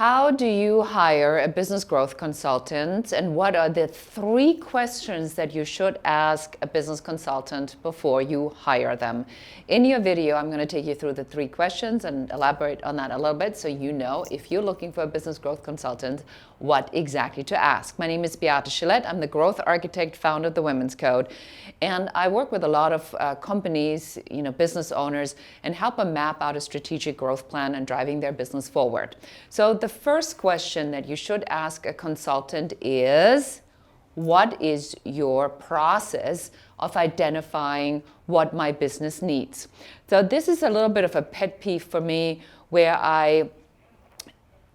How do you hire a business growth consultant, and what are the 3 questions that you should ask a business consultant before you hire them? In your video, I'm going to take you through the 3 questions and elaborate on that a little bit so you know, if you're looking for a business growth consultant, what exactly to ask. My name is Beate Gillette. I'm the growth architect, founder of the Women's Code, and I work with a lot of companies, business owners, and help them map out a strategic growth plan and driving their business forward. So the first question that you should ask a consultant is, what is your process of identifying what my business needs? So this is a little bit of a pet peeve for me, where I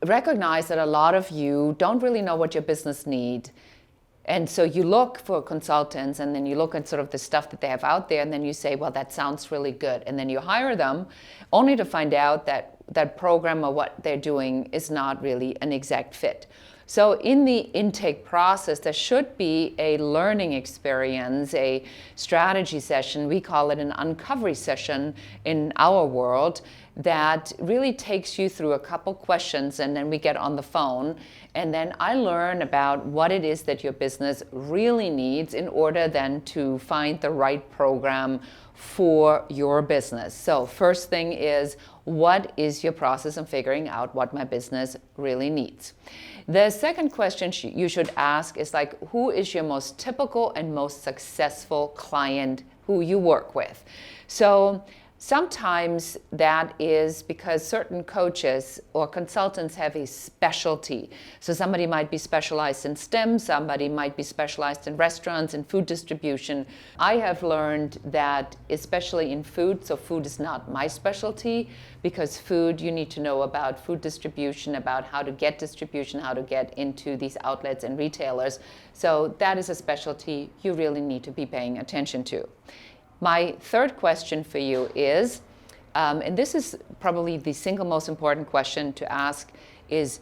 recognize that a lot of you don't really know what your business needs. And so you look for consultants, and then you look at sort of the stuff that they have out there, and then you say, well, that sounds really good. And then you hire them only to find out that that program or what they're doing is not really an exact fit. So in the intake process, there should be a learning experience, a strategy session. We call it an uncovery session in our world, that really takes you through a couple questions, and then we get on the phone, and then I learn about what it is that your business really needs in order then to find the right program for your business. So first thing is, what is your process in figuring out what my business really needs? The second question you should ask is who is your most typical and most successful client who you work with? So sometimes that is because certain coaches or consultants have a specialty. So somebody might be specialized in STEM, somebody might be specialized in restaurants and food distribution. I have learned that, especially in food, so food is not my specialty, because food, you need to know about food distribution, about how to get distribution, how to get into these outlets and retailers. So that is a specialty you really need to be paying attention to. My third question for you is, and this is probably the single most important question to ask, is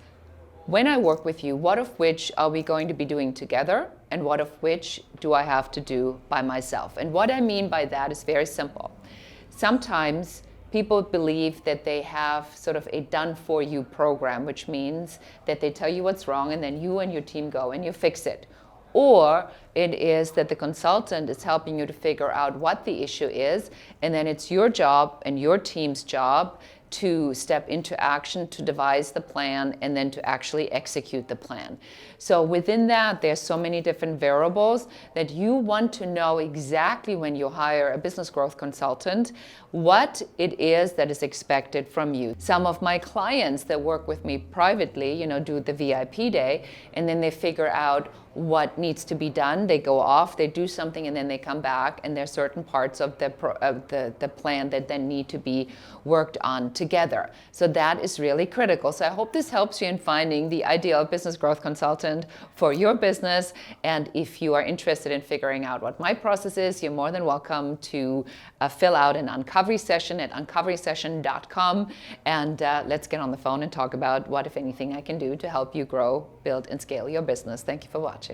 when I work with you, what of which are we going to be doing together, and what of which do I have to do by myself? And what I mean by that is very simple. Sometimes people believe that they have sort of a done-for-you program, which means that they tell you what's wrong, and then you and your team go and you fix it. Or it is that the consultant is helping you to figure out what the issue is, and then it's your job and your team's job to step into action, to devise the plan, and then to actually execute the plan. So within that, there's so many different variables that you want to know exactly when you hire a business growth consultant, what it is that is expected from you. Some of my clients that work with me privately, do the VIP day, and then they figure out what needs to be done. They go off, they do something, and then they come back, and there's certain parts of the plan that then need to be worked on together. So that is really critical. So I hope this helps you in finding the ideal business growth consultant for your business. And if you are interested in figuring out what my process is, you're more than welcome to fill out an uncovery session at uncoverysession.com, and let's get on the phone and talk about what, if anything, I can do to help you grow, build, and scale your business. Thank you for watching.